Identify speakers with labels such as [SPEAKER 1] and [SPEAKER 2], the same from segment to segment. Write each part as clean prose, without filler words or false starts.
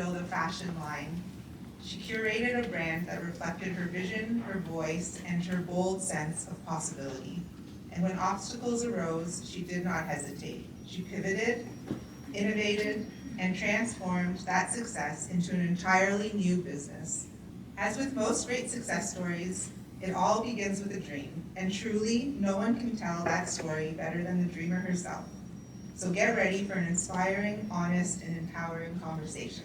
[SPEAKER 1] build a fashion line. She curated a brand that reflected her vision, her voice, and her bold sense of possibility. And when obstacles arose, she did not hesitate. She pivoted, innovated, and transformed that success into an entirely new business. As with most great success stories, it all begins with a dream, and truly, no one can tell that story better than the dreamer herself. So get ready for an inspiring, honest, and empowering conversation.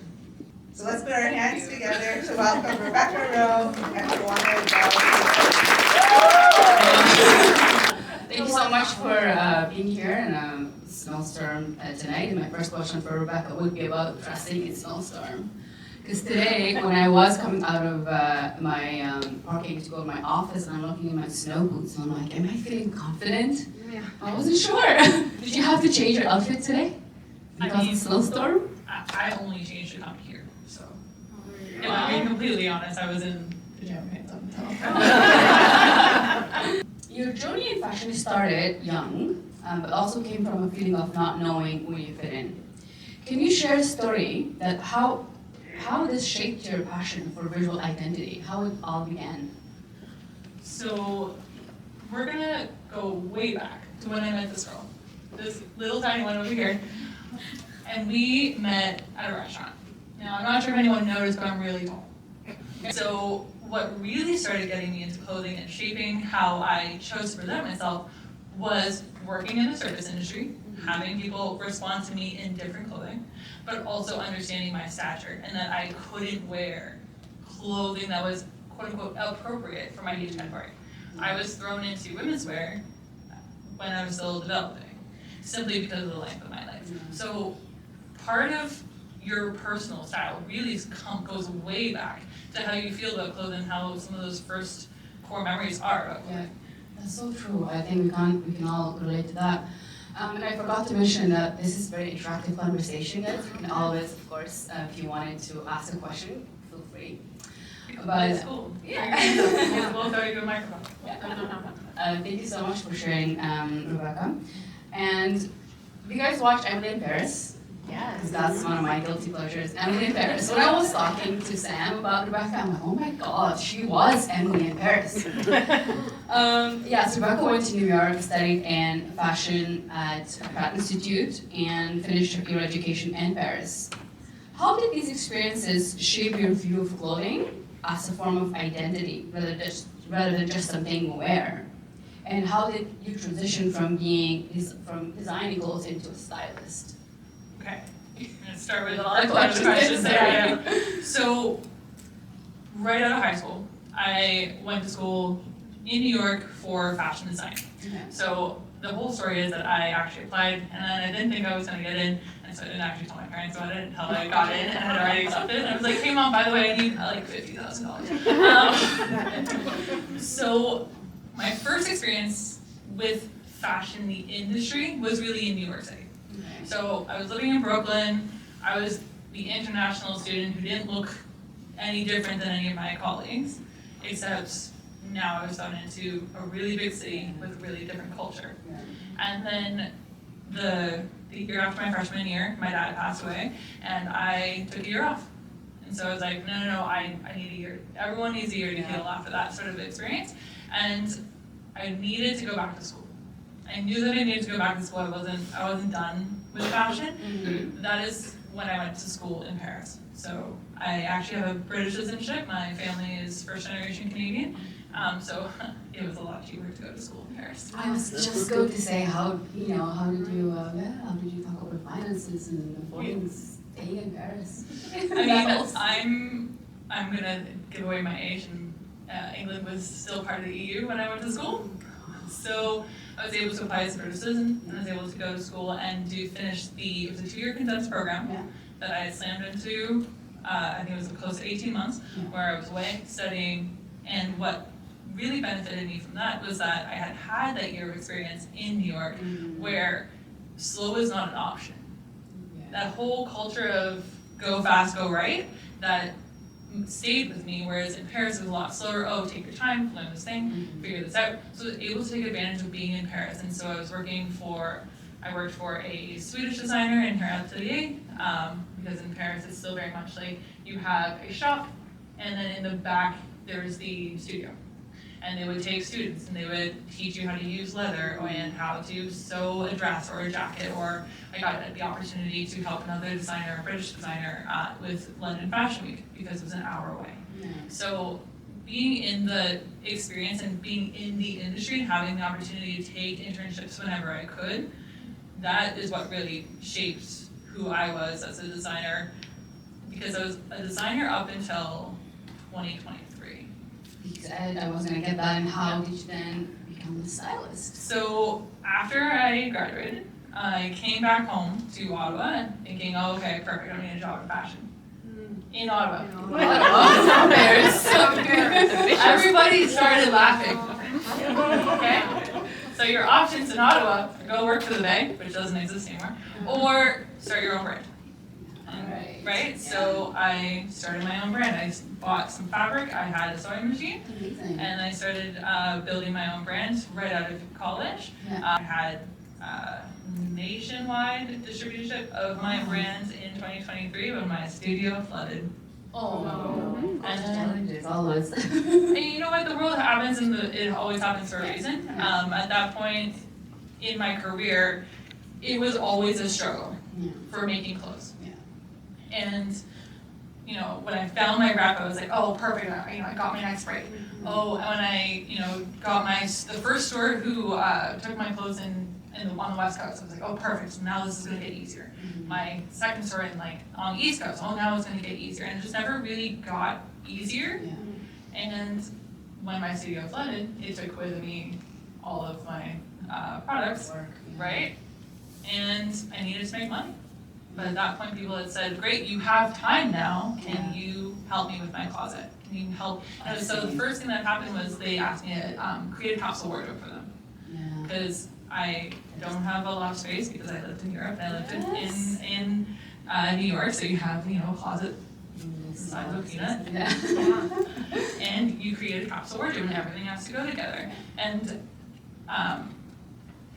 [SPEAKER 1] So let's put our hands together to welcome Rebecca Rowe and Tawana Adele.
[SPEAKER 2] Thank you so much for being here in a snowstorm tonight. And my first question for Rebecca would be about dressing in snowstorm. Because today, when I was coming out of my parking to go to my office, and I'm looking at my snow boots, and I'm like, am I feeling confident?
[SPEAKER 3] Yeah.
[SPEAKER 2] I wasn't sure. Did you have to change your outfit today? Because of snowstorm?
[SPEAKER 3] I only changed to come here, so. If I'm being completely honest, I was in pajama pants up until.
[SPEAKER 2] Your journey in fashion started young, but also came from a feeling of not knowing where you fit in. Can you share a story that how this shaped your passion for visual identity, how it all began?
[SPEAKER 3] So, we're gonna go way back to when I met this girl, this little tiny one over here, and we met at a restaurant. Now, I'm not sure if anyone noticed, but I'm really tall. So, what really started getting me into clothing and shaping how I chose to present myself was working in the service industry, having people respond to me in different clothing, but also understanding my stature and that I couldn't wear clothing that was quote unquote appropriate for my age category. I was thrown into women's wear when I was still developing, simply because of the length of my life. So part of your personal style really goes way back to how you feel about clothing, how some of those first core memories are about clothing.
[SPEAKER 2] Yeah, that's so true. I think we can all relate to that. And I forgot to mention that this is a very interactive conversation, guys. You can always, of course, if you wanted to ask a question, feel free.
[SPEAKER 3] But it's cool.
[SPEAKER 2] Yeah.
[SPEAKER 3] We'll throw you a microphone.
[SPEAKER 2] Thank you so much for sharing, Rebecca. And have you guys watched Emily in Paris?
[SPEAKER 4] Yeah.
[SPEAKER 2] Because that's one of my guilty pleasures, Emily in Paris. When I was talking to Sam about Rebecca, I'm like, oh my god, she was Emily in Paris. Yes, Rebecca went to New York, studied in fashion at Pratt Institute, and finished her education in Paris. How did these experiences shape your view of clothing as a form of identity, rather than just something you wear? And how did you transition from designing clothes into a stylist?
[SPEAKER 3] Okay, I'm gonna start with a lot of questions there. Yeah. So, right out of high school, I went to school in New York for fashion design.
[SPEAKER 2] Okay.
[SPEAKER 3] So the whole story is that I actually applied, and then I didn't think I was gonna get in, and so I didn't actually tell my parents about it until I got in and had already accepted. And I was like, hey mom, by the way, I need like $50,000. So my first experience with fashion in the industry was really in New York City. So I was living in Brooklyn. I was the international student who didn't look any different than any of my colleagues, except now I was thrown into a really big city with a really different culture. And then the year after my freshman year, my dad passed away, and I took a year off. And so I was like, no, I need a year. Everyone needs a year to heal after that sort of experience. And I needed to go back to school. I knew that I needed to go back to school. I wasn't done with fashion. Mm-hmm. That is when I went to school in Paris. So I actually have a British citizenship. My family is first generation Canadian. So it was a lot cheaper to go to school in Paris.
[SPEAKER 2] I was just going to say, how did you talk about finances and affording staying in Paris?
[SPEAKER 3] I mean, I'm gonna give away my age, and England was still part of the EU when I went to school. So I was able to apply as a British citizen, and I was able to go to school and finish it was a 2-year condensed program that I slammed into, I think it was close to 18 months, where I was away studying. And what really benefited me from that was that I had that year of experience in New York where slow is not an option. That whole culture of go fast, go right, that stayed with me, whereas in Paris it was a lot slower. Oh, take your time, learn this thing, figure this out. So I was able to take advantage of being in Paris, and so I was working for I worked for a Swedish designer in her atelier, because in Paris it's still very much like you have a shop, and then in the back there's the studio. And they would take students and they would teach you how to use leather and how to sew a dress or a jacket, or I got the opportunity to help another designer, a British designer, with London Fashion Week because it was an hour away.
[SPEAKER 2] Yeah.
[SPEAKER 3] So being in the experience and being in the industry, having the opportunity to take internships whenever I could, that is what really shaped who I was as a designer, because I was a designer up until 2023.
[SPEAKER 2] Because I was gonna get that, and how did you then become a stylist?
[SPEAKER 3] So after I graduated, I came back home to Ottawa thinking, oh, okay, perfect, I'm getting a job in fashion. In Ottawa.
[SPEAKER 2] Ottawa, Paris.
[SPEAKER 3] Everybody started laughing. Okay? So your options in Ottawa are go work for the Bay, which doesn't exist anymore, or start your own brand. Right? So I started my own brand. I bought some fabric, I had a sewing machine,
[SPEAKER 2] Amazing.
[SPEAKER 3] and I started building my own brand right out of college.
[SPEAKER 2] Yeah.
[SPEAKER 3] I had nationwide distributorship of my brand in 2023 when my studio flooded.
[SPEAKER 2] Oh no.
[SPEAKER 3] And
[SPEAKER 2] Challenges always.
[SPEAKER 3] And you know what? The world happens, and it always happens for a reason. At that point in my career, it was always a struggle
[SPEAKER 2] Yeah.
[SPEAKER 3] for making clothes.
[SPEAKER 2] Yeah.
[SPEAKER 3] And you know, when I found my rep, I was like, oh, perfect. I got my next break. Oh, and when I got the first store who took my clothes on the West Coast, I was like, oh, perfect. So now this is gonna get easier. My second store on the East Coast, oh, now it's gonna get easier. And it just never really got easier.
[SPEAKER 2] Yeah.
[SPEAKER 3] And when my studio flooded, it took with me all of my products,
[SPEAKER 2] Work, yeah.
[SPEAKER 3] right? And I needed to make money. But at that point, people had said, great, you have time now. Can you help me with my closet? Can you help? And so the first thing that happened was they asked me to create a capsule wardrobe for them.
[SPEAKER 2] Yeah.
[SPEAKER 3] Because I don't have a lot of space because I lived in Europe and I lived in New York, so you have, a closet the size of a peanut.
[SPEAKER 2] Yeah.
[SPEAKER 3] And you create a capsule wardrobe and everything has to go together. And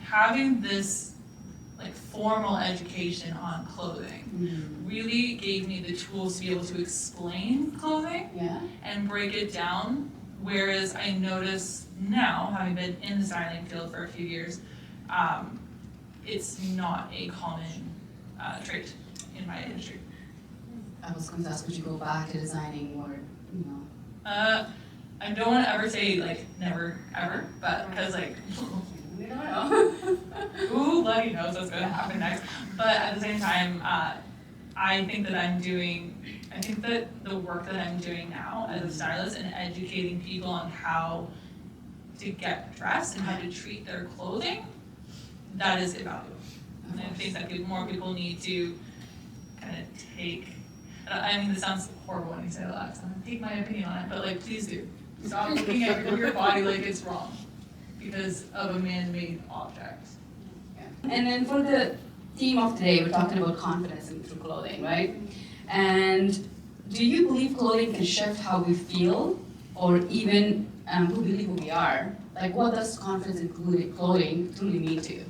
[SPEAKER 3] having this formal education on clothing really gave me the tools to be able to explain clothing
[SPEAKER 2] Yeah.
[SPEAKER 3] and break it down. Whereas I notice now, having been in the styling field for a few years, it's not a common trait in my industry.
[SPEAKER 2] I was going to ask, would you go back to designing or,
[SPEAKER 3] I don't want to ever say never ever, but because
[SPEAKER 2] we don't know.
[SPEAKER 3] who bloody knows what's going to happen next. But at the same time, I think that the work that I'm doing now as a stylist and educating people on how to get dressed and how to treat their clothing, that is invaluable. And I think that more people need to kind of take, I mean, this sounds horrible when you say that, so I'm gonna take my opinion on it, but please do. Stop looking at your body like it's wrong because of a man-made object.
[SPEAKER 2] And then for the theme of today, we're talking about confidence through clothing, right? And do you believe clothing can shift how we feel or even who believe who we are? What does confidence in clothing truly mean to you?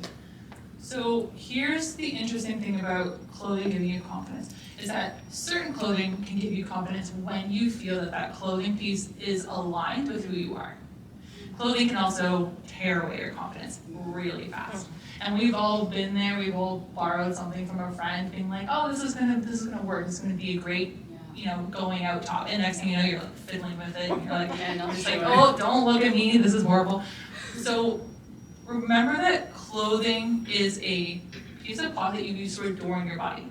[SPEAKER 3] So here's the interesting thing about clothing giving you confidence, is that certain clothing can give you confidence when you feel that clothing piece is aligned with who you are. Clothing can also tear away your confidence really fast. And we've all been there, we've all borrowed something from a friend being like, oh, this is gonna work, this is gonna be a great, going out top. And next thing you know, you're fiddling with it, and you're like, oh, don't look at me, this is horrible. So remember that clothing is a piece of cloth that you use to adorn your body.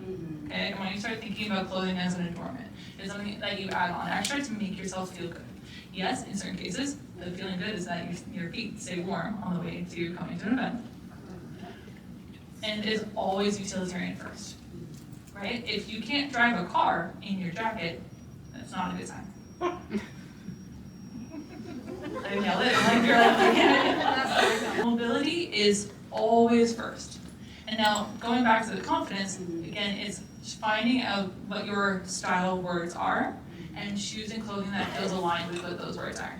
[SPEAKER 3] Okay? And when you start thinking about clothing as an adornment, it's something that you add on extra to make yourself feel good. Yes, in certain cases, the feeling good is that your feet stay warm on the way to coming to an event. And it is always utilitarian first, right? If you can't drive a car in your jacket, that's not a good sign. I nailed it. You're like, mobility is always first. And now, going back to the confidence, again, it's finding out what your style words are and choosing clothing that feels aligned with what those words are.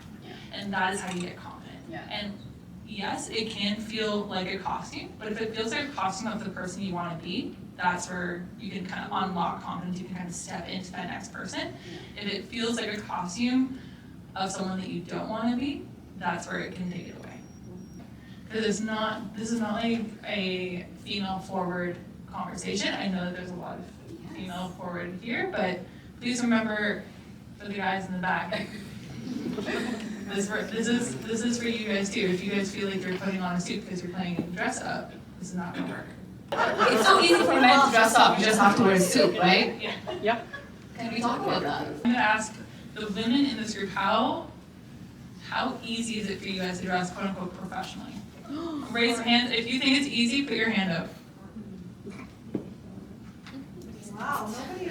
[SPEAKER 3] And that is how you get confident.
[SPEAKER 2] Yeah.
[SPEAKER 3] And yes, it can feel like a costume, but if it feels like a costume of the person you want to be, that's where you can kind of unlock confidence, you can kind of step into that next person. If it feels like a costume of someone that you don't want to be, that's where it can take it away. Because this is not like a female forward conversation. I know that there's a lot of female forward here, but please remember for the guys in the back, this is for you guys too. If you guys feel like you're putting on a suit because you're playing dress up, this is not gonna work.
[SPEAKER 2] It's so easy for men to dress up, you just have to wear a suit, right?
[SPEAKER 3] Yeah.
[SPEAKER 4] Yeah.
[SPEAKER 2] Can we talk about that?
[SPEAKER 3] I'm gonna ask the women in this group, how easy is it for you guys to dress quote unquote professionally? Raise your hand. If you think it's easy, put your hand up.
[SPEAKER 1] Wow, nobody.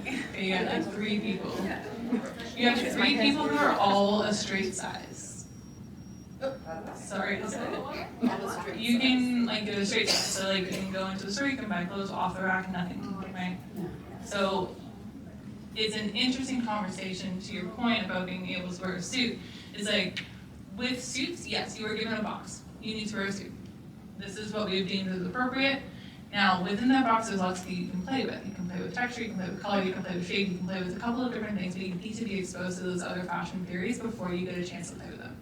[SPEAKER 3] Okay, you got like 3 people. You have 3 people who are all a straight size. Sorry to say. You can like do a straight size. So like you can go into the store, you can buy clothes off the rack, nothing, right? So it's an interesting conversation to your point about being able to wear a suit. It's like with suits, yes, you are given a box. You need to wear a suit. This is what we've deemed as appropriate. Now, within that box, there's lots that you can play with. You can play with texture, you can play with color, you can play with shape, you can play with a couple of different things, but you need to be exposed to those other fashion theories before you get a chance to play with them.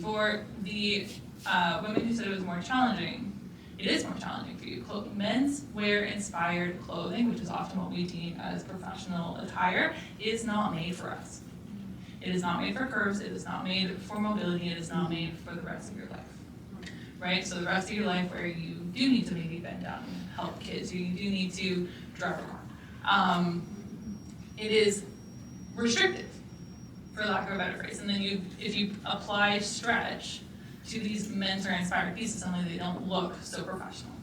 [SPEAKER 3] For the women who said it was more challenging, it is more challenging for you. Menswear-inspired clothing, which is often what we deem as professional attire, is not made for us. It is not made for curves, it is not made for mobility, it is not made for the rest of your life. Right? So the rest of your life where you do need to maybe bend down and help kids, you do need to drive a car. It is restrictive, for lack of a better phrase. And then if you apply stretch to these menswear-inspired pieces, suddenly they don't look so professional,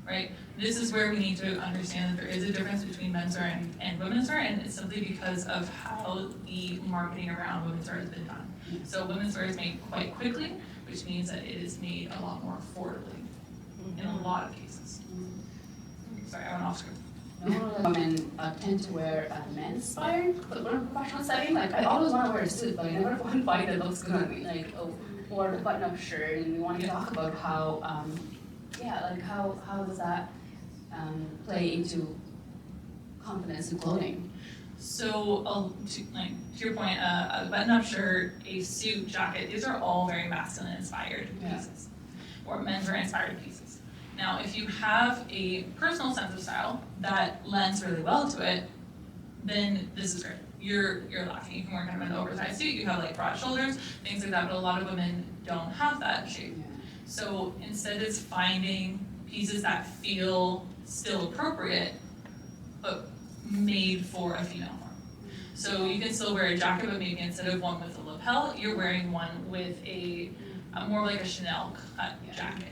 [SPEAKER 3] right? This is where we need to understand that there is a difference between menswear and women's wear, and it's simply because of how the marketing around women's wear has been done. So women's wear is made quite quickly, which means that it is made a lot more affordably in a lot of cases. Sorry, I went off script.
[SPEAKER 2] Women tend to wear men's-inspired professional setting. Like I always want to wear a suit, but I never find that looks good on me. Like or a button-up shirt, and we want to talk about how, how does that play into confidence in clothing?
[SPEAKER 3] So, to your point, a button-up shirt, a suit, jacket, these are all very masculine-inspired pieces, or menswear-inspired pieces. Now, if you have a personal sense of style that lends really well to it, then this is great. You're laughing. You can wear kind of an oversized suit. You have like broad shoulders, things like that. But a lot of women don't have that shape. So instead, it's finding pieces that feel still appropriate, but made for a female form. So you can still wear a jacket, but maybe instead of one with a lapel, you're wearing one with a more like a Chanel cut jacket.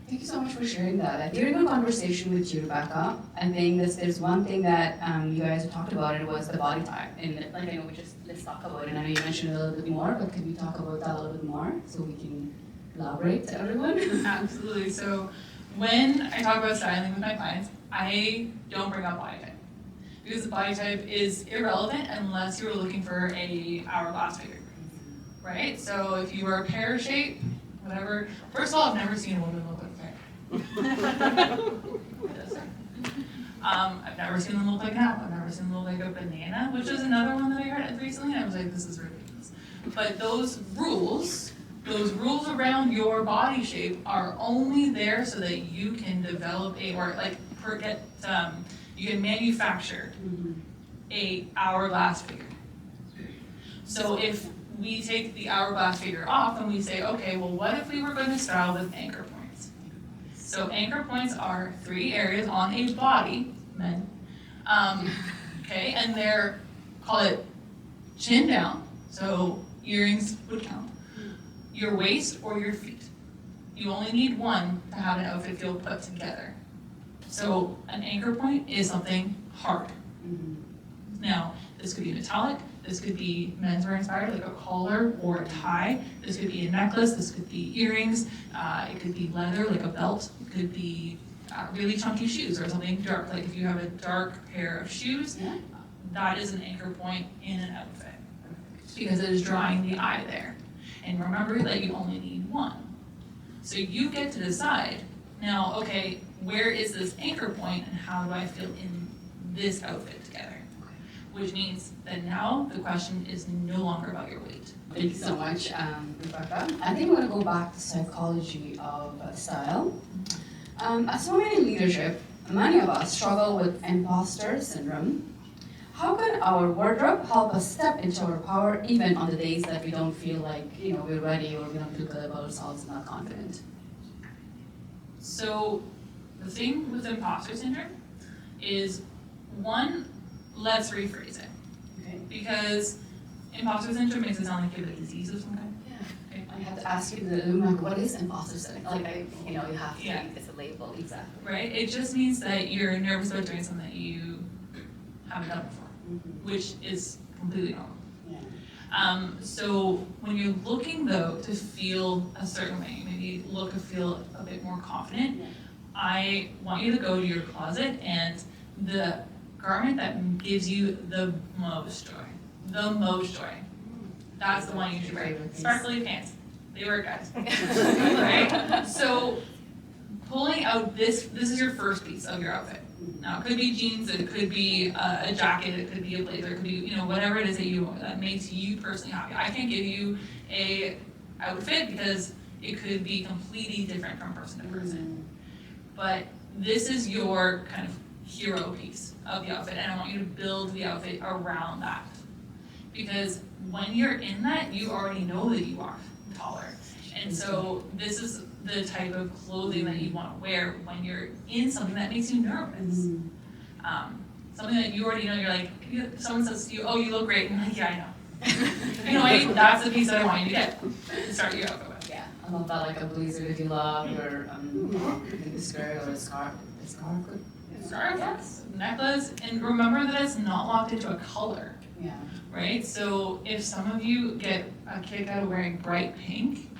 [SPEAKER 2] Thank you so much for sharing that. Like, during our conversation with you, Rebecca, I think there's one thing that you guys talked about, it was the body type. And like, I know let's talk about it. And I know you mentioned it a little bit more, but can we talk about that a little bit more so we can elaborate to everyone?
[SPEAKER 3] Absolutely. So when I talk about styling with my clients, I don't bring up body type. Because the body type is irrelevant unless you're looking for a hourglass figure, right? So if you are pear shape, whatever. First of all, I've never seen a woman look like a pear. I've never seen them look like an apple. I've never seen them look like a banana, which is another one that I heard recently, and I was like, this is ridiculous. But those rules around your body shape are only there so that you can develop you can manufacture a hourglass figure. So if we take the hourglass figure off and we say, okay, well, what if we were going to style with anchor points? So anchor points are 3 areas on a body, men, okay, and they're, call it chin down, so earrings would count, your waist or your feet. You only need one to have an outfit feel put together. So an anchor point is something hard. Now, this could be metallic, this could be menswear inspired, like a collar or a tie. This could be a necklace, this could be earrings, it could be leather, like a belt. It could be really chunky shoes or something dark, like if you have a dark pair of shoes, that is an anchor point in an outfit because it is drawing the eye there. And remember that you only need one. So you get to decide, now, okay, where is this anchor point and how do I feel in this outfit together? Which means that now the question is no longer about your weight.
[SPEAKER 2] Thank you so much, Rebecca. I think we're gonna go back to psychology of style. As women in leadership, many of us struggle with imposter syndrome. How can our wardrobe help us step into our power even on the days that we don't feel like we're ready or we don't feel good about ourselves and not confident?
[SPEAKER 3] So the thing with imposter syndrome is, one, let's rephrase it.
[SPEAKER 2] Okay.
[SPEAKER 3] Because imposter syndrome makes it sound like you have a disease of some kind.
[SPEAKER 2] Yeah. Okay. I have to ask you, like, what is imposter syndrome? Like, you have to
[SPEAKER 3] Yeah.
[SPEAKER 2] it's a label, exactly.
[SPEAKER 3] Right? It just means that you're nervous about doing something that you haven't done before,
[SPEAKER 2] Mm-hmm.
[SPEAKER 3] which is completely normal.
[SPEAKER 2] Yeah.
[SPEAKER 3] So when you're looking though to feel a certain way, maybe look and feel a bit more confident,
[SPEAKER 2] Yeah.
[SPEAKER 3] I want you to go to your closet and the garment that gives you the most joy, that's the one you should wear. Sparkly pants, they work, guys. Right? So pulling out this is your first piece of your outfit. Now it could be jeans, it could be a jacket, it could be a blazer, it could be whatever it is that makes you personally happy. I can't give you a outfit because it could be completely different from person to person. But this is your kind of hero piece of the outfit, and I want you to build the outfit around that. Because when you're in that, you already know that you are taller. And so this is the type of clothing that you want to wear when you're in something that makes you nervous. Something that you already know, you're like, someone says to you, oh, you look great, and you're like, yeah, I know. That's the piece that I want you to get to start your outfit with.
[SPEAKER 2] Yeah, I love that, like a blazer if you love, or a skirt or a scarf.
[SPEAKER 3] Scarf,
[SPEAKER 2] Yes.
[SPEAKER 3] necklace, and remember that it's not locked into a color,
[SPEAKER 2] Yeah.
[SPEAKER 3] right? So if some of you get a kick out of wearing bright pink,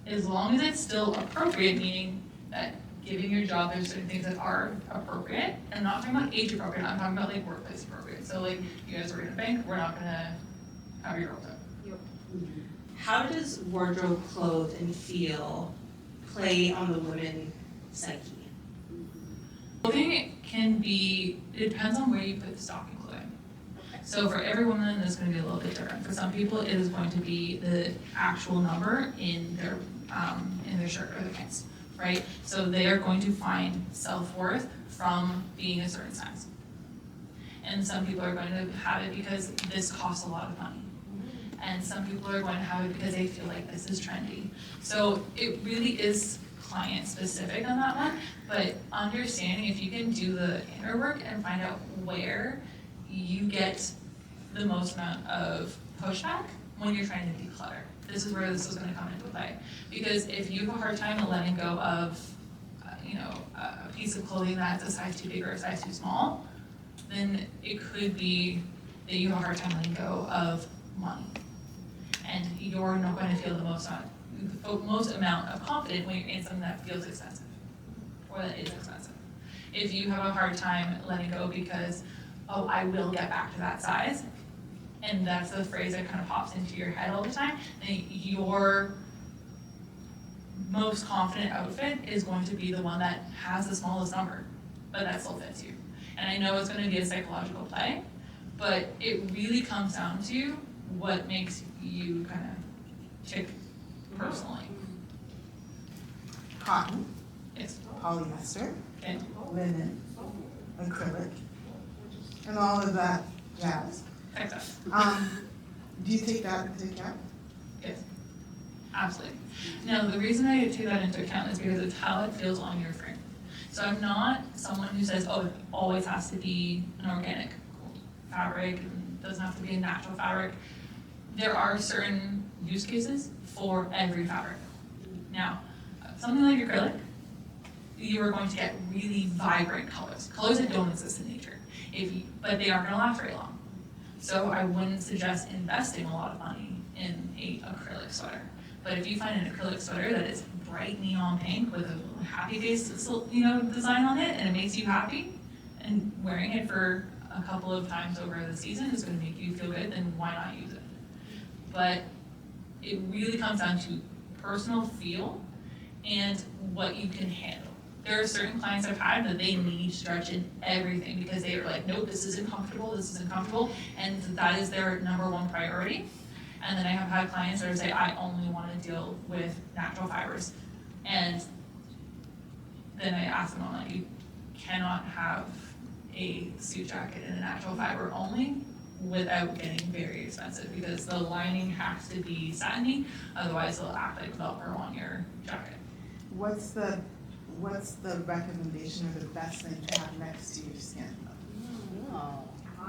[SPEAKER 3] as long as it's still appropriate, meaning that given your job, there's certain things that are appropriate. And I'm not talking about age appropriate, I'm talking about like workplace appropriate. So like, you guys are in a bank, we're not gonna have your girls out.
[SPEAKER 4] How does wardrobe, clothe, and feel play on the women psyche?
[SPEAKER 3] Clothing can be, it depends on where you put the stocking clothing. So for every woman, it's going to be a little bit different. For some people, it is going to be the actual number in their shirt or their pants, right? So they are going to find self-worth from being a certain size. And some people are going to have it because this costs a lot of money. And some people are going to have it because they feel like this is trendy. So it really is client specific on that one, but understanding if you can do the inner work and find out where you get the most amount of pushback when you're trying to declutter. This is where this is going to come into play. Because if you have a hard time letting go of a piece of clothing that's a size too big or a size too small, then it could be that you have a hard time letting go of money. And you're not going to feel the most amount of confidence when you're in something that feels expensive or that is expensive. If you have a hard time letting go because, oh, I will get back to that size, and that's the phrase that kind of pops into your head all the time, then your most confident outfit is going to be the one that has the smallest number, but that still fits you. And I know it's going to be a psychological play, but it really comes down to what makes you kind of tick personally.
[SPEAKER 1] Cotton,
[SPEAKER 3] Yes.
[SPEAKER 1] polyester,
[SPEAKER 3] Okay.
[SPEAKER 1] linen, acrylic, and all of that jazz.
[SPEAKER 3] Texas.
[SPEAKER 1] Do you take that into account?
[SPEAKER 3] Yes. Absolutely. Now, the reason I take that into account is because it's how it feels on your frame. So I'm not someone who says, oh, it always has to be an organic fabric, it doesn't have to be a natural fabric. There are certain use cases for every fabric. Now, something like acrylic, you are going to get really vibrant colors that don't exist in nature, but they aren't going to last very long. So I wouldn't suggest investing a lot of money in an acrylic sweater. But if you find an acrylic sweater that is bright neon pink with a happy face, design on it, and it makes you happy, and wearing it for a couple of times over the season is going to make you feel good, then why not use it? But it really comes down to personal feel and what you can handle. There are certain clients I've had that they need stretch in everything because they are like, nope, this isn't comfortable, and that is their number one priority. And then I have had clients that say, I only want to deal with natural fibers. And then I ask them, I'm like, you cannot have a suit jacket in a natural fiber only without getting very expensive, because the lining has to be satiny, otherwise it'll act like Velcro on your jacket.
[SPEAKER 1] What's the recommendation or the best thing to have next to your skin?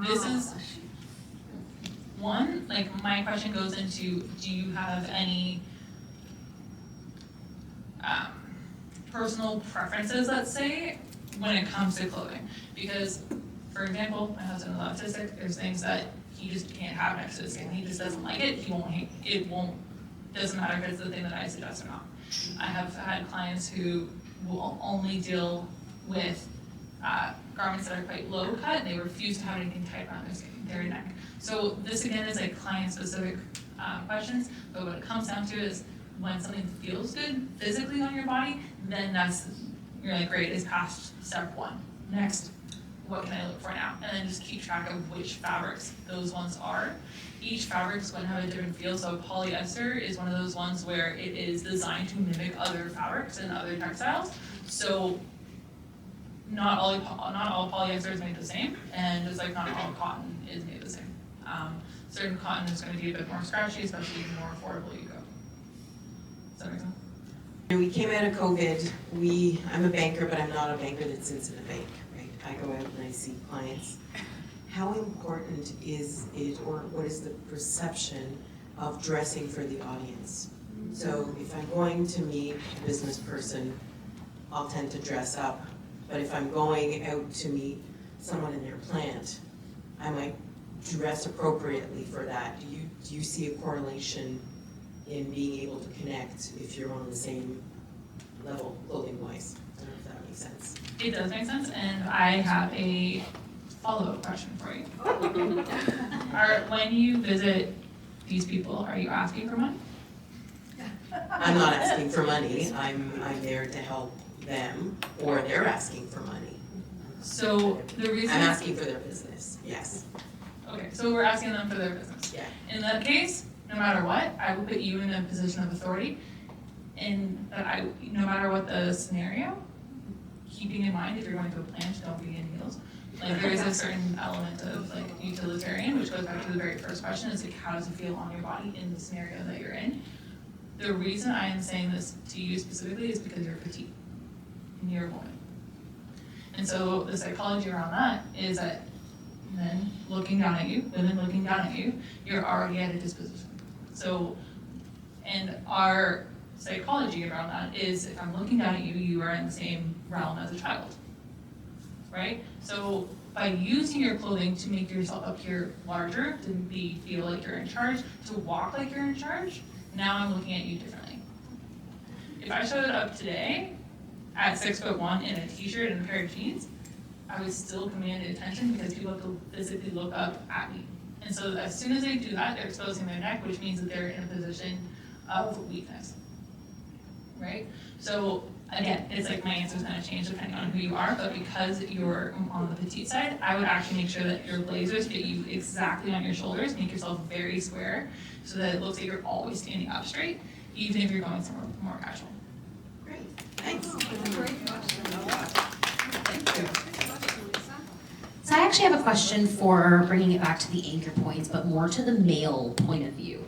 [SPEAKER 3] This is one, like my question goes into, do you have any personal preferences, let's say, when it comes to clothing? Because, for example, my husband is autistic, there's things that he just can't have next to his skin. He just doesn't like it, doesn't matter if it's the thing that I suggest or not. I have had clients who will only deal with garments that are quite low cut, and they refuse to have anything tight around their neck. So this again is like client specific questions, but what it comes down to is when something feels good physically on your body, then you're like, great, it's past step one. Next, what can I look for now? And then just keep track of which fabrics those ones are. Each fabric is going to have a different feel, so polyester is one of those ones where it is designed to mimic other fabrics and other textiles. So not all polyester is made the same, and just like not all cotton is made the same. Certain cotton is going to be a bit more scratchy, especially the more affordable you go. Does that make sense?
[SPEAKER 5] When we came out of COVID, I'm a banker, but I'm not a banker that sits in a bank, right? I go out and I see clients. How important is it, or what is the perception of dressing for the audience? So if I'm going to meet a business person, I'll tend to dress up. But if I'm going out to meet someone in their plant, I might dress appropriately for that. Do you see a correlation in being able to connect if you're on the same level clothing-wise? I don't know if that makes sense.
[SPEAKER 3] It does make sense, and I have a follow-up question for you. When you visit these people, are you asking for money?
[SPEAKER 5] I'm not asking for money. I'm there to help them, or they're asking for money.
[SPEAKER 3] So the reason
[SPEAKER 5] I'm asking for their business, yes.
[SPEAKER 3] Okay, so we're asking them for their business.
[SPEAKER 5] Yeah.
[SPEAKER 3] In that case, no matter what, I will put you in a position of authority, and that no matter what the scenario, keeping in mind if you're going to a plant, don't be in heels. Like there is a certain element of like utilitarian, which goes back to the very first question, is like how does it feel on your body in the scenario that you're in? The reason I am saying this to you specifically is because you're petite and you're a woman. And so the psychology around that is that men looking down at you, women looking down at you, you're already at a disposition. So, and our psychology around that is if I'm looking down at you, you are in the same realm as a child, right? So by using your clothing to make yourself appear larger, to feel like you're in charge, to walk like you're in charge, now I'm looking at you differently. If I showed up today at 6'1" in a t-shirt and a pair of jeans, I would still command attention because people have to physically look up at me. And so as soon as they do that, they're exposing their neck, which means that they're in a position of weakness, right? So again, it's like my answer's gonna change depending on who you are, but because you're on the petite side, I would actually make sure that your blazers fit you exactly on your shoulders, make yourself very square, so that it looks like you're always standing up straight, even if you're going somewhere more casual.
[SPEAKER 5] Great, thanks.
[SPEAKER 6] So I actually have a question for bringing it back to the anchor points, but more to the male point of view.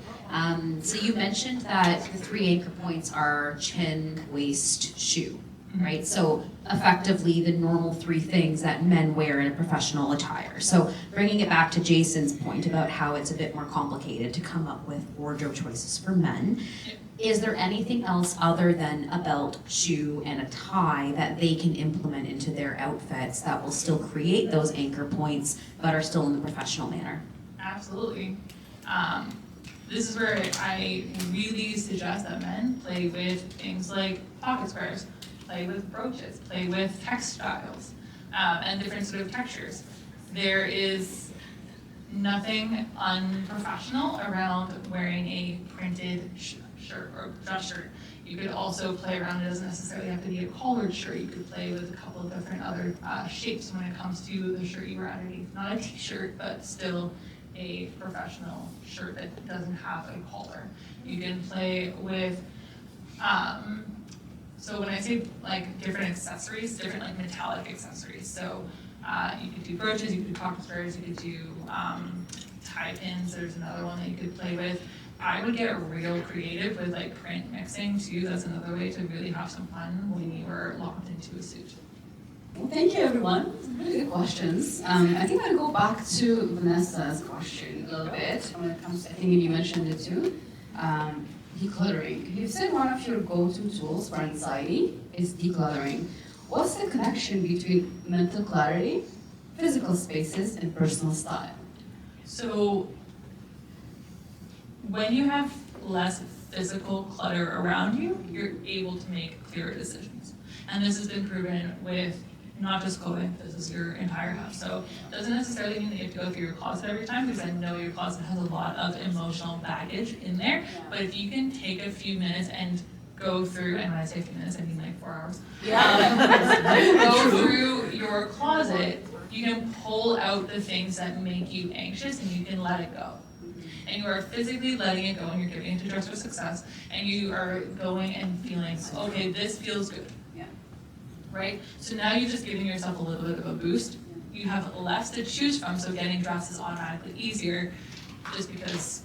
[SPEAKER 6] So you mentioned that the 3 anchor points are chin, waist, shoe, right? So effectively the normal 3 things that men wear in a professional attire. So bringing it back to Jason's point about how it's a bit more complicated to come up with wardrobe choices for men. Is there anything else other than a belt, shoe, and a tie that they can implement into their outfits that will still create those anchor points, but are still in the professional manner?
[SPEAKER 3] Absolutely. This is where I really suggest that men play with things like pocket squares, play with brooches, play with textiles, and different sort of textures. There is nothing unprofessional around wearing a printed shirt or dress shirt. You could also play around. It doesn't necessarily have to be a collared shirt. You could play with a couple of different other shapes when it comes to the shirt you wear underneath. Not a t-shirt, but still a professional shirt that doesn't have a collar. You can play with, so when I say like different accessories, different like metallic accessories. So you could do brooches, you could do pocket squares, you could do tie pins. There's another one that you could play with. I would get real creative with like print mixing too. That's another way to really have some fun when you are locked into a suit.
[SPEAKER 2] Well, thank you, everyone. Really good questions. I think I'll go back to Vanessa's question a little bit when it comes to, I think you mentioned it too, decluttering. You said one of your go-to tools for anxiety is decluttering. What's the connection between mental clarity, physical spaces, and personal style?
[SPEAKER 3] So when you have less physical clutter around you, you're able to make clearer decisions. And this has been proven with not just clothing, this is your entire house. So it doesn't necessarily mean that you have to go through your closet every time, because I know your closet has a lot of emotional baggage in there. But if you can take a few minutes and go through, and when I say a few minutes, I mean like 4 hours. Go through your closet, you can pull out the things that make you anxious and you can let it go. And you are physically letting it go, and you're giving it to Dress for Success, and you are going and feeling, okay, this feels good.
[SPEAKER 2] Yeah.
[SPEAKER 3] Right? So now you're just giving yourself a little bit of a boost. You have less to choose from, so getting dressed is automatically easier just because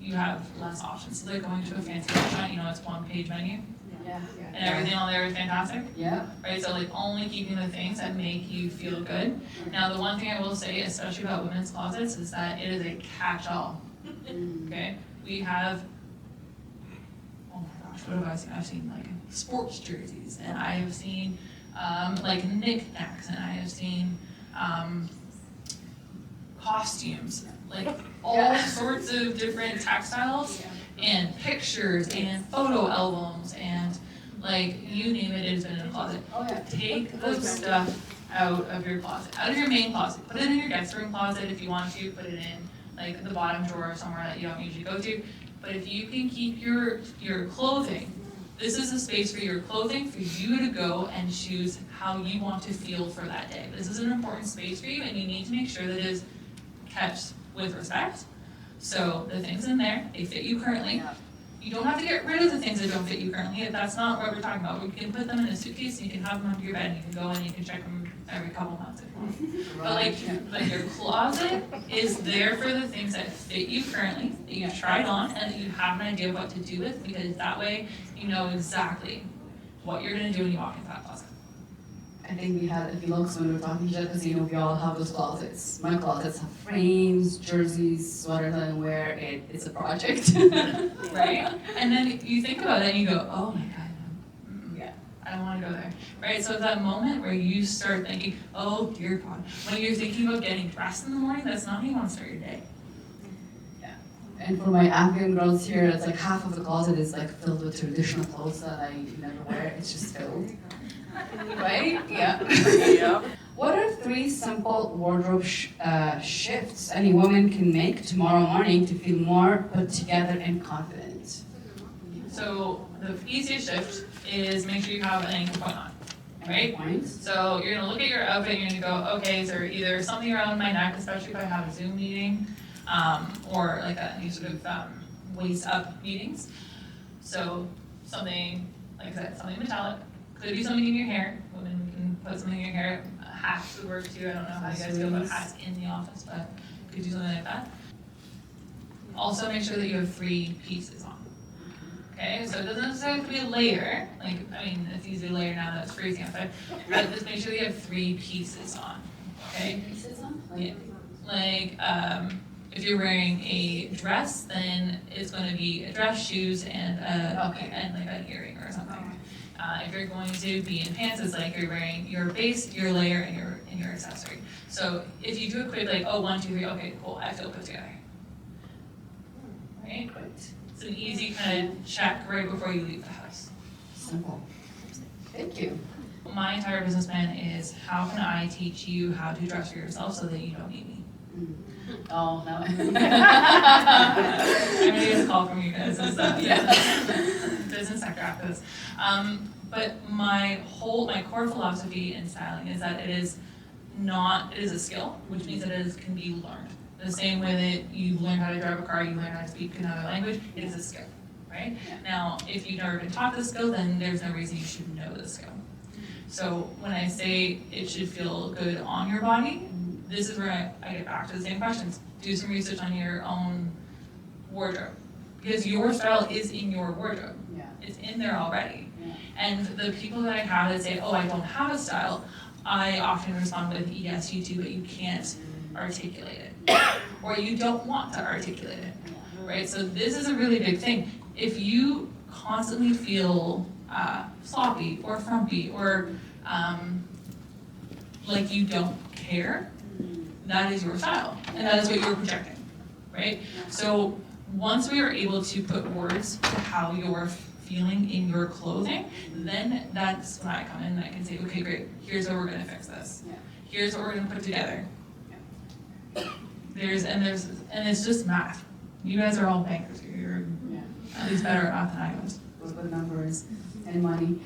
[SPEAKER 3] you have less options. So like going to a fancy restaurant, you know, it's one-page menu,
[SPEAKER 2] Yeah.
[SPEAKER 3] and everything on there is fantastic.
[SPEAKER 2] Yeah.
[SPEAKER 3] Right, so like only keeping the things that make you feel good. Now the one thing I will say, especially about women's closets, is that it is a catch-all. Okay, we have, oh my gosh, what have I seen? I've seen like sports jerseys, and I have seen like knickknacks, and I have seen costumes, like all sorts of different textiles and pictures and photo albums and like you name it, it's been in the closet.
[SPEAKER 2] Oh yeah.
[SPEAKER 3] Take the stuff out of your closet, out of your main closet. Put it in your guest room closet if you want to. Put it in like the bottom drawer somewhere that you don't usually go to. But if you can keep your clothing, this is a space for your clothing, for you to go and choose how you want to feel for that day. This is an important space for you, and you need to make sure that it is kept with respect. So the things in there, they fit you currently. You don't have to get rid of the things that don't fit you currently. That's not what we're talking about. We can put them in a suitcase, and you can have them under your bed, and you can go and you can check them every couple months if you want. But your closet is there for the things that fit you currently, that you've tried on, and that you have an idea of what to do with, because that way you know exactly what you're gonna do when you walk into that closet.
[SPEAKER 2] I think we had a few looks when we were talking to each other, because you know we all have those closets. My closets have frames, jerseys, sweaters that I wear. It's a project.
[SPEAKER 3] Right? And then you think about it and you go, oh my God,
[SPEAKER 2] Yeah.
[SPEAKER 3] I don't want to go there. Right? So that moment where you start thinking, oh dear God, when you're thinking about getting dressed in the morning, that's not how you want to start your day.
[SPEAKER 2] And for my Afghan girls here, it's like half of the closet is like filled with traditional clothes that I never wear. It's just filled. Right? Yeah. What are 3 simple wardrobe shifts any woman can make tomorrow morning to feel more put together and confident?
[SPEAKER 3] So the easiest shift is make sure you have an anchor point on. Right?
[SPEAKER 2] Points.
[SPEAKER 3] So you're gonna look at your outfit and you're gonna go, okay, is there either something around my neck, especially if I have a Zoom meeting, or like any sort of waist up meetings. So something, like I said, something metallic. Could be something in your hair. Women can put something in your hair. Hats would work too. I don't know how you guys feel about hats in the office, but could do something like that. Also make sure that you have 3 pieces on. Okay, so it doesn't necessarily have to be a layer. Like, I mean, it's easy to layer now that it's freezing outside. But just make sure that you have 3 pieces on. Okay?
[SPEAKER 2] Pieces on?
[SPEAKER 3] Yeah. Like, if you're wearing a dress, then it's going to be a dress, shoes, and and like an earring or something. If you're going to be in pants, it's like you're wearing your base, your layer, and your accessory. So if you do a quick like, oh, 1, 2, 3, okay, cool, I feel put together. Right? It's an easy kind of check right before you leave the house.
[SPEAKER 2] Simple. Thank you.
[SPEAKER 3] My entire business plan is how can I teach you how to dress for yourself so that you don't need me.
[SPEAKER 2] Oh, that one.
[SPEAKER 3] I'm gonna get a call from you guys, is that, business sector after this. But my core philosophy in styling is that it is a skill, which means that it can be learned. The same way that you learn how to drive a car, you learn how to speak another language, it is a skill, right? Now, if you've never been taught the skill, then there's no reason you should know the skill. So when I say it should feel good on your body, this is where I get back to the same questions. Do some research on your own wardrobe. Because your style is in your wardrobe.
[SPEAKER 2] Yeah.
[SPEAKER 3] It's in there already.
[SPEAKER 2] Yeah.
[SPEAKER 3] And the people that I have that say, oh, I don't have a style, I often respond with, yes, you do, but you can't articulate it. Or you don't want to articulate it, right? So this is a really big thing. If you constantly feel sloppy or frumpy or like you don't care, that is your style, and that is what you're projecting, right? So once we are able to put words to how you're feeling in your clothing, then that's when I come in and I can say, okay, great, here's how we're gonna fix this.
[SPEAKER 2] Yeah.
[SPEAKER 3] Here's what we're gonna put together. And it's just math. You guys are all bankers, you're at least better at math than I was.
[SPEAKER 2] With numbers and money.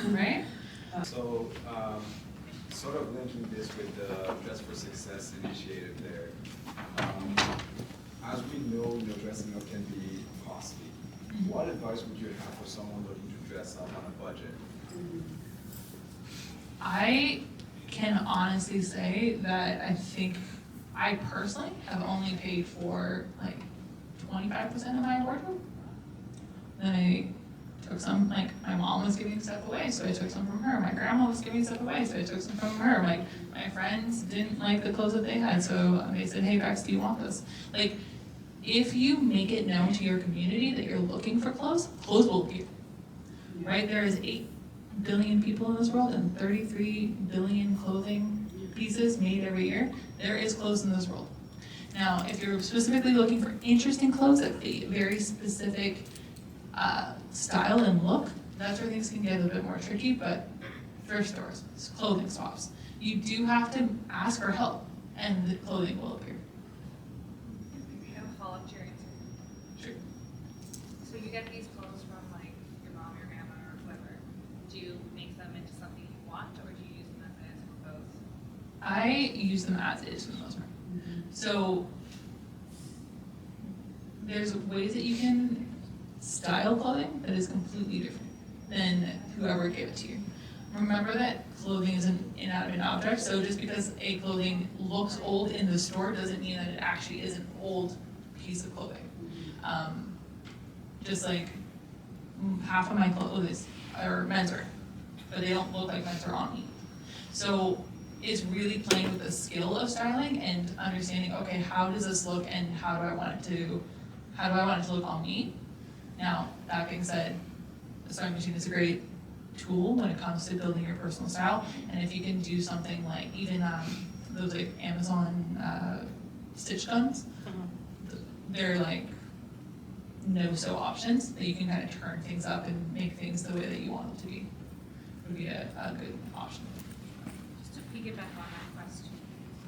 [SPEAKER 3] Right?
[SPEAKER 7] So, sort of linking this with the Dress for Success initiative there, as we know, dressing up can be costly. What advice would you have for someone looking to dress up on a budget?
[SPEAKER 3] I can honestly say that I think I personally have only paid for like 25% of my wardrobe. Then I took some, like my mom was giving stuff away, so I took some from her. My grandma was giving stuff away, so I took some from her. Like my friends didn't like the clothes that they had, so they said, hey Bex, do you want this? Like if you make it known to your community that you're looking for clothes, clothes will appear, right? There is 8 billion people in this world and 33 billion clothing pieces made every year. There is clothes in this world. Now, if you're specifically looking for interesting clothes that fit a very specific style and look, that's where things can get a bit more tricky, but thrift stores, clothing swaps, you do have to ask for help and the clothing will appear.
[SPEAKER 8] I have a follow-up to your answer.
[SPEAKER 3] Sure.
[SPEAKER 8] So you get these clothes from like your mom, your grandma, or whoever. Do you make them into something you want, or do you use them as is for both?
[SPEAKER 3] I use them as is for the most part. So there's ways that you can style clothing that is completely different than whoever gave it to you. Remember that clothing is an inanimate object, so just because a clothing looks old in the store doesn't mean that it actually is an old piece of clothing. Just like half of my clothes are menswear, but they don't look like menswear on me. So it's really playing with the skill of styling and understanding, okay, how does this look and how do I want it to look on me? Now, that being said, the sewing machine is a great tool when it comes to building your personal style, and if you can do something like even those like Amazon stitch guns, they're like no-sew options that you can kind of turn things up and make things the way that you want them to be. Would be a good option.
[SPEAKER 8] Just to piggyback on that question,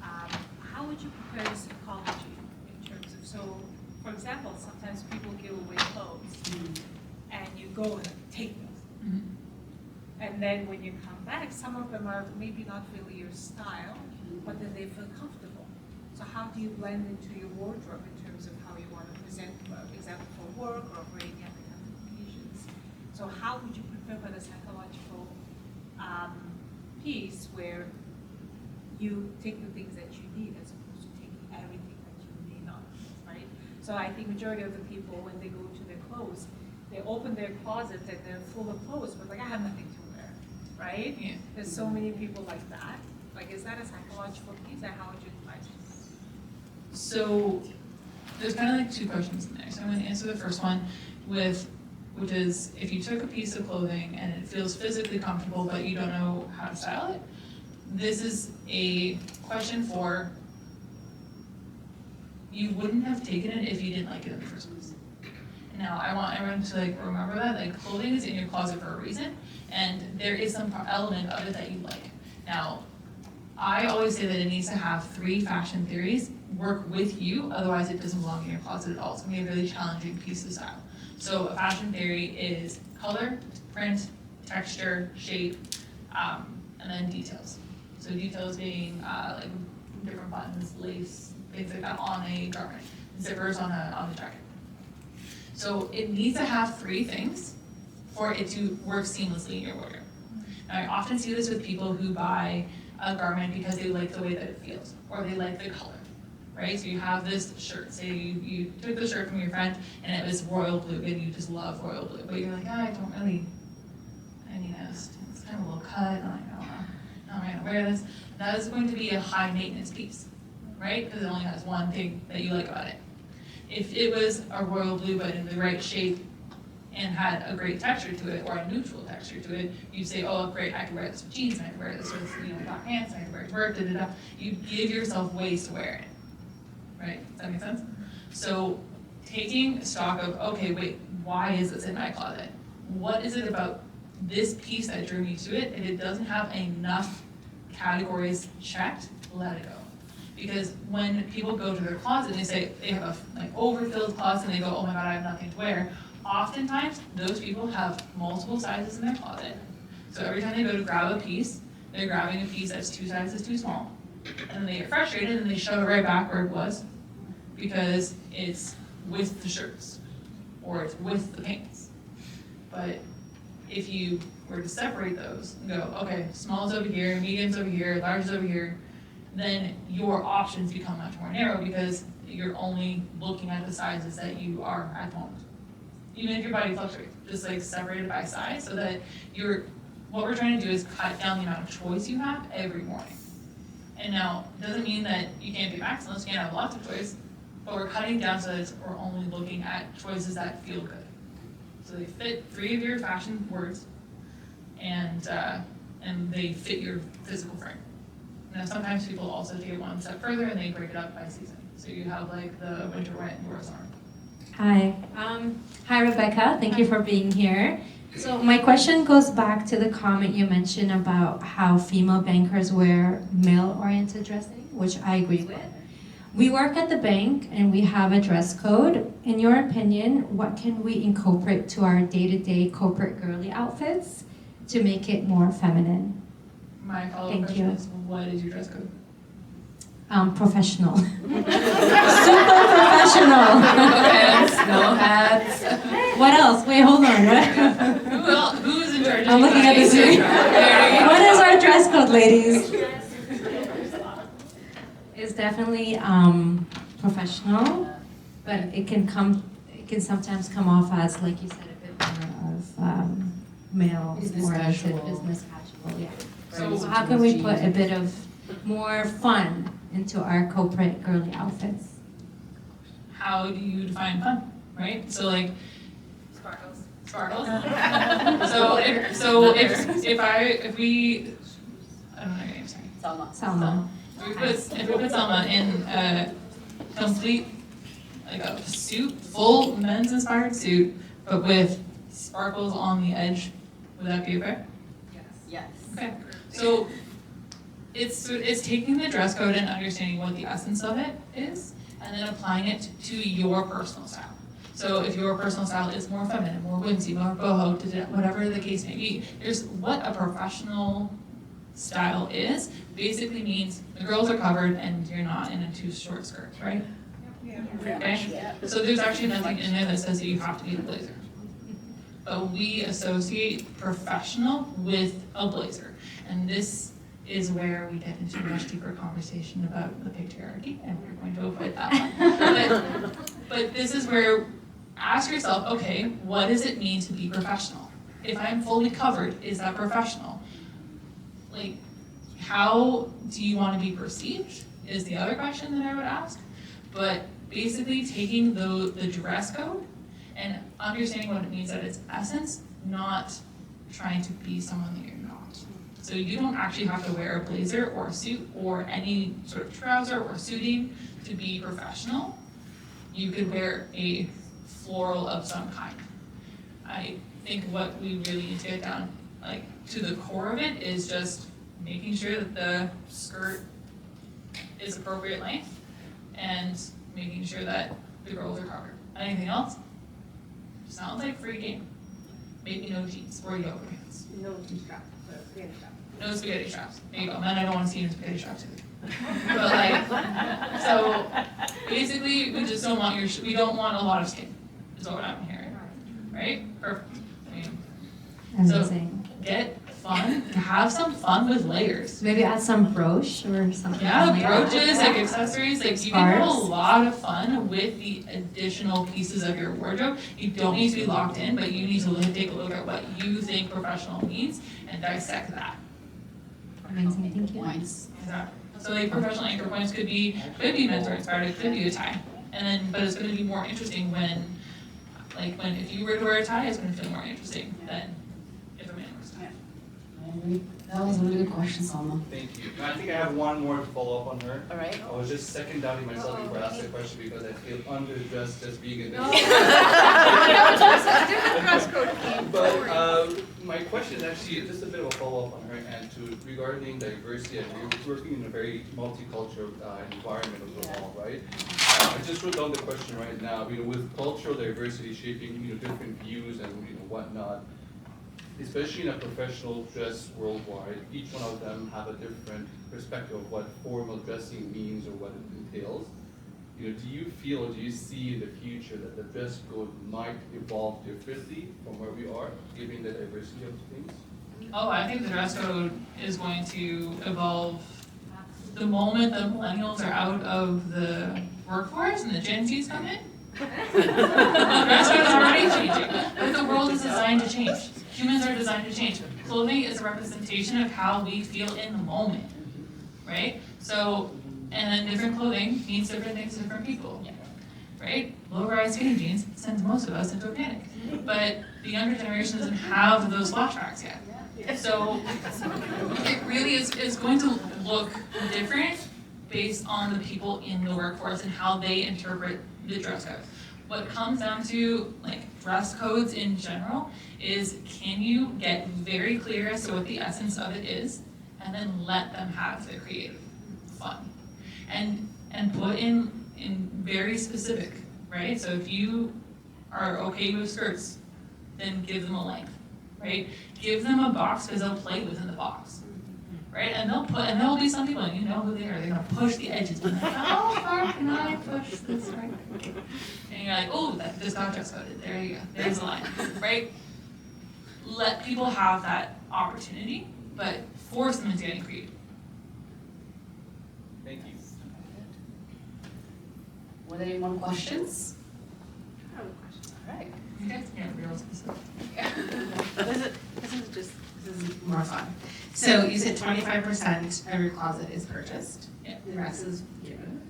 [SPEAKER 8] how would you prepare psychology in terms of, so, for example, sometimes people give away clothes and you go and take them. And then when you come back, some of them are maybe not really your style, but then they feel comfortable. So how do you blend into your wardrobe in terms of how you want to present, for example, for work or for any other kind of occasions? So how would you prepare for the psychological piece where you take the things that you need as opposed to taking everything that you may not, right? So I think majority of the people, when they go to their clothes, they open their closet and they're full of clothes, but like, I have nothing to wear, right?
[SPEAKER 3] Yeah.
[SPEAKER 8] There's so many people like that. Like, is that a psychological piece, or how would you advise it?
[SPEAKER 3] So there's kind of like 2 questions in there. So I'm going to answer the first one which is if you took a piece of clothing and it feels physically comfortable but you don't know how to style it, this is a question for you wouldn't have taken it if you didn't like it in the first place. Now, I want everyone to like remember that like clothing is in your closet for a reason, and there is some element of it that you like. Now, I always say that it needs to have 3 fashion theories work with you, otherwise it doesn't belong in your closet at all. It's gonna be a really challenging piece of style. So a fashion theory is color, print, texture, shape, and then details. So details being like different buttons, lace, things like that on a garment, zippers on a jacket. So it needs to have 3 things for it to work seamlessly in your wardrobe. Now, I often see this with people who buy a garment because they like the way that it feels, or they like the color, right? So you have this shirt, say you took the shirt from your friend and it was royal blue and you just love royal blue, but you're like, oh, I mean, it's kind of a little cut, I'm like, oh, I'm not gonna wear this. That is going to be a high maintenance piece, right? Because it only has one thing that you like about it. If it was a royal blue but in the right shape and had a great texture to it, or a neutral texture to it, you'd say, oh, great, I can wear this with jeans, and I can wear this with, black pants, and I can wear it to work, da-da-da. You give yourself ways to wear it, right? Does that make sense? So taking stock of, okay, wait, why is this in my closet? What is it about this piece that drew me to it? If it doesn't have enough categories checked, let it go. Because when people go to their closet and they say they have a overfilled closet and they go, oh my God, I have nothing to wear, oftentimes those people have multiple sizes in their closet. So every time they go to grab a piece, they're grabbing a piece that's 2 sizes too small. And then they get frustrated and they shove it right back where it was because it's with the shirts or it's with the pants. But if you were to separate those and go, okay, small's over here, medium's over here, large's over here, then your options become much more narrow because you're only looking at the sizes that you are at home. Even if your body fluctuates, just like separated by size so that what we're trying to do is cut down the amount of choice you have every morning. And now, it doesn't mean that you can't be maximalist, you can't have lots of choice, but we're cutting down so that we're only looking at choices that feel good. So they fit 3 of your fashion words, and they fit your physical frame. Now, sometimes people also take it one step further and they break it up by season. So you have like the winter wet and summer.
[SPEAKER 9] Hi. Hi, Rebecca. Thank you for being here. So my question goes back to the comment you mentioned about how female bankers wear male-oriented dressing, which I agree with. We work at the bank and we have a dress code. In your opinion, what can we incorporate to our day-to-day corporate girly outfits to make it more feminine?
[SPEAKER 3] My follow-up question is, what is your dress code?
[SPEAKER 9] Professional. Super professional.
[SPEAKER 2] No hats.
[SPEAKER 9] What else? Wait, hold on.
[SPEAKER 3] Who is in charge?
[SPEAKER 9] I'm looking at the screen. What is our dress code, ladies? It's definitely professional, but it can sometimes come off as, like you said, a bit more of male-oriented, business casual. Yeah. So how can we put a bit of more fun into our corporate girly outfits?
[SPEAKER 3] How do you define fun, right? So like sparkles. If we I don't know your name, sorry.
[SPEAKER 9] Salma.
[SPEAKER 3] If we put Selma in a complete, like a suit, full men's inspired suit, but with sparkles on the edge, would that be okay?
[SPEAKER 2] Yes.
[SPEAKER 3] Okay. So it's taking the dress code and understanding what the essence of it is, and then applying it to your personal style. So if your personal style is more feminine, more whimsy, more boho, whatever the case may be, there's what a professional style is, basically means the girls are covered and you're not in a too short skirt, right?
[SPEAKER 1] Yeah.
[SPEAKER 3] Okay? So there's actually nothing in there that says that you have to be in a blazer. But we associate professional with a blazer. And this is where we get into a much deeper conversation about the patriarchy, and we're going to avoid that one. But this is where, ask yourself, okay, what does it mean to be professional? If I'm fully covered, is that professional? Like, how do you want to be perceived is the other question that I would ask. But basically taking the dress code and understanding what it means at its essence, not trying to be someone that you're not. So you don't actually have to wear a blazer or a suit or any sort of trouser or suiting to be professional. You could wear a floral of some kind. I think what we really need to get down, like, to the core of it is just making sure that the skirt is appropriate length and making sure that the girls are covered. Anything else? Sounds like free game. Maybe no jeans or yoga pants.
[SPEAKER 10] No strap, spaghetti strap.
[SPEAKER 3] No spaghetti straps. There you go. Man, I don't want to see you in spaghetti straps either. But like, so basically, we just don't want we don't want a lot of skin. Is what I'm hearing, right? Perfect. I mean, so
[SPEAKER 9] Amazing.
[SPEAKER 3] get fun. Have some fun with layers.
[SPEAKER 9] Maybe add some brooch or something.
[SPEAKER 3] Yeah,
[SPEAKER 9] like that.
[SPEAKER 3] brooches, like accessories, like you can have a
[SPEAKER 9] Scarves.
[SPEAKER 3] lot of fun with the additional pieces of your wardrobe. You don't need to be locked in, but you need to take a look at what you think professional means and dissect that.
[SPEAKER 9] Amazing, thank you.
[SPEAKER 2] Points.
[SPEAKER 3] Exactly. So like professional anchor points could be menswear-inspired, it could be a tie. And then, but it's gonna be more interesting when if you were to wear a tie, it's gonna feel more interesting than if a man wears a tie.
[SPEAKER 2] I agree. That was a really good question, Salma.
[SPEAKER 11] Thank you. And I think I have one more to follow up on her.
[SPEAKER 10] All right.
[SPEAKER 11] I was just second doubting myself before I asked the question because I feel underdressed just being in this.
[SPEAKER 10] Different dress code theme.
[SPEAKER 11] But my question is actually just a bit of a follow-up on her end to regarding diversity. And you're working in a very multicultural environment overall, right? I just wrote down the question right now. With cultural diversity shaping different views and whatnot, especially in a professional dress worldwide, each one of them have a different perspective of what formal dressing means or what it entails. Do you feel or do you see in the future that the dress code might evolve differently from where we are, given the diversity of things?
[SPEAKER 3] Oh, I think the dress code is going to evolve the moment the millennials are out of the workforce and the Gen Zs come in. The dress code is already changing, but the world is designed to change. Humans are designed to change. Clothing is a representation of how we feel in the moment, right? So, and then different clothing means different things to different people, right? Low-rise skinny jeans sends most of us into a panic, but the younger generation doesn't have those flashbacks yet. So it really is going to look different based on the people in the workforce and how they interpret the dress code. What comes down to dress codes in general is, can you get very clear as to what the essence of it is, and then let them have the creative fun, and put in very specific, right? So if you are okay with skirts, then give them a length, right? Give them a box because they'll play within the box, right? And there'll be some people, and you know who they are. They're gonna push the edges. And they're like, how far can I push this right? And you're like, oh, that just got dress coded. There you go. There's the line, right? Let people have that opportunity, but force them into getting creative.
[SPEAKER 11] Thank you.
[SPEAKER 2] Were there any more questions?
[SPEAKER 10] I have a question.
[SPEAKER 2] All right.
[SPEAKER 3] You guys can get real specific.
[SPEAKER 10] This is
[SPEAKER 1] More fun. So you said 25% of your closet is purchased.
[SPEAKER 3] Yeah.
[SPEAKER 1] The rest is given.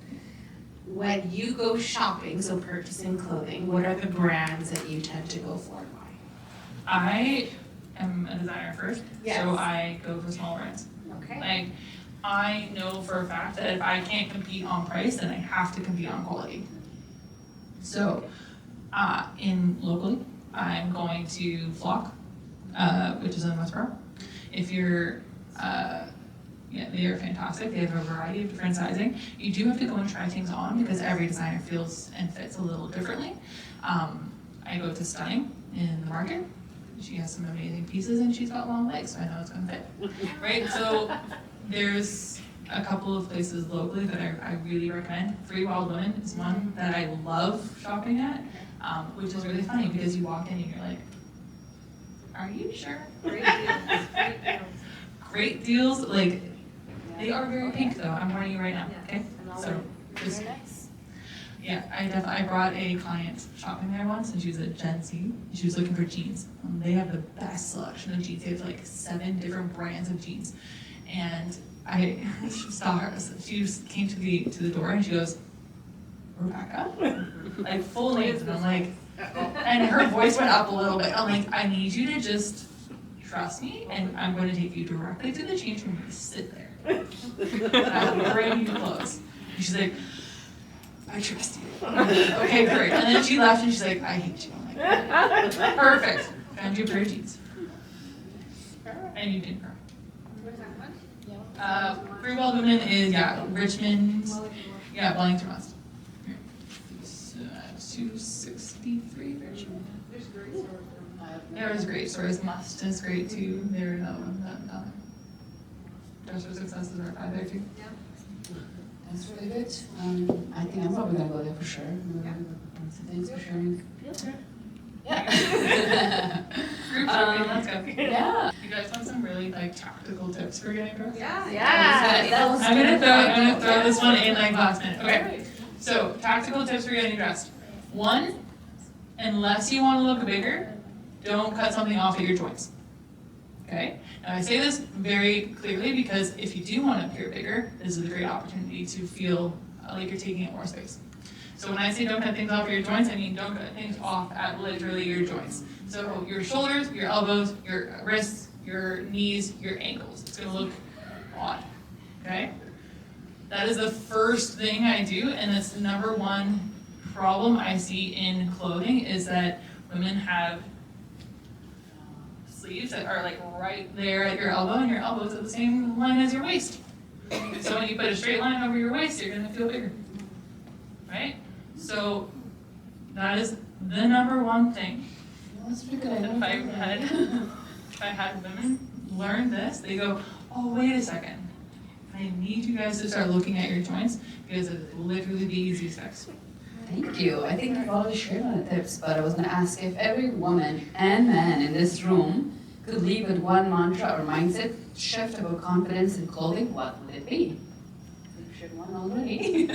[SPEAKER 1] When you go shopping, so purchasing clothing, what are the brands that you tend to go for and why?
[SPEAKER 3] I am a designer first,
[SPEAKER 1] Yes.
[SPEAKER 3] so I go for small brands.
[SPEAKER 1] Okay.
[SPEAKER 3] I know for a fact that if I can't compete on price, then I have to compete on quality. So, locally, I'm going to Flock, which is in Westboro. If you're, they are fantastic. They have a variety of different sizing. You do have to go and try things on because every designer feels and fits a little differently. I go to Stunning in the market. She has some amazing pieces and she's got long legs, so I know it's gonna fit, right? So there's a couple of places locally that I really recommend. Free Wild Women is one that I love shopping at, which is really funny because you walk in and you're like, are you sure?
[SPEAKER 10] great deals. Great deals.
[SPEAKER 3] Great deals, like, they are very pink though, I'm warning you right now, okay?
[SPEAKER 10] And all
[SPEAKER 3] So,
[SPEAKER 10] the-
[SPEAKER 3] just,
[SPEAKER 10] very nice.
[SPEAKER 3] yeah, I brought a client shopping there once and she was a Gen Z, and she was looking for jeans. They have the best selection of jeans, they have like 7 different brands of jeans. And I saw her, she just came to the door and she goes, Rebecca? Like full name, and I'm like, and her voice went up a little bit. I'm like, I need you to just trust me, and I'm going to take you directly to the change room and sit there. And I will bring you clothes. And she's like, I trust you. Okay, great. And then she left and she's like, I hate you. I'm like, perfect. Found you a pair of jeans. And you didn't cry. Free Wild Women is, Richmond, Wellington West. 263 Richmond. There's great stores. Must is great too. There another one that Dress for Success is right there too.
[SPEAKER 2] That's really good. I think I'm probably gonna go there for sure. Thanks for sharing. Yeah.
[SPEAKER 3] Group shopping, let's go.
[SPEAKER 2] Yeah.
[SPEAKER 3] You guys want some really like tactical tips for getting dressed?
[SPEAKER 2] That was
[SPEAKER 3] I'm gonna throw this one in like last minute. Okay. So tactical tips for getting dressed. One, unless you want to look bigger, don't cut something off at your joints. Okay? Now I say this very clearly because if you do want to appear bigger, this is a great opportunity to feel like you're taking up more space. So when I say don't cut things off at your joints, I mean don't cut things off at literally your joints. So your shoulders, your elbows, your wrists, your knees, your ankles. It's gonna look odd. Okay? That is the first thing I do, and that's the number one problem I see in clothing is that women have sleeves that are like right there at your elbow, and your elbow's at the same line as your waist. So when you put a straight line over your waist, you're gonna feel bigger, right? So that is the number one thing.
[SPEAKER 2] That's pretty good.
[SPEAKER 3] If I had women learn this, they go, oh, wait a second. I need you guys to start looking at your joints because it's literally the easiest fix.
[SPEAKER 2] Thank you. I think you've already shared one of the tips, but I was gonna ask if every woman and man in this room could leave with one mantra or mindset shift about confidence in clothing, what would it be? You've shared one already.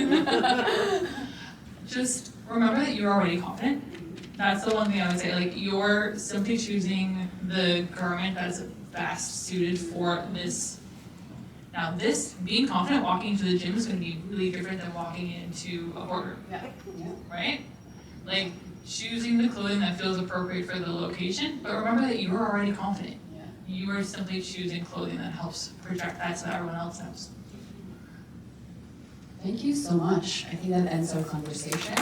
[SPEAKER 3] Just remember that you're already confident. That's the one thing I would say. Like, you're simply choosing the garment that is best suited for this. Now, this, being confident walking into the gym is going to be really different than walking into a boardroom.
[SPEAKER 2] Yeah.
[SPEAKER 3] Right? Like, choosing the clothing that feels appropriate for the location, but remember that you're already confident.
[SPEAKER 2] Yeah.
[SPEAKER 3] You are simply choosing clothing that helps project that so that everyone else knows.
[SPEAKER 2] Thank you so much. I think that ends our conversation.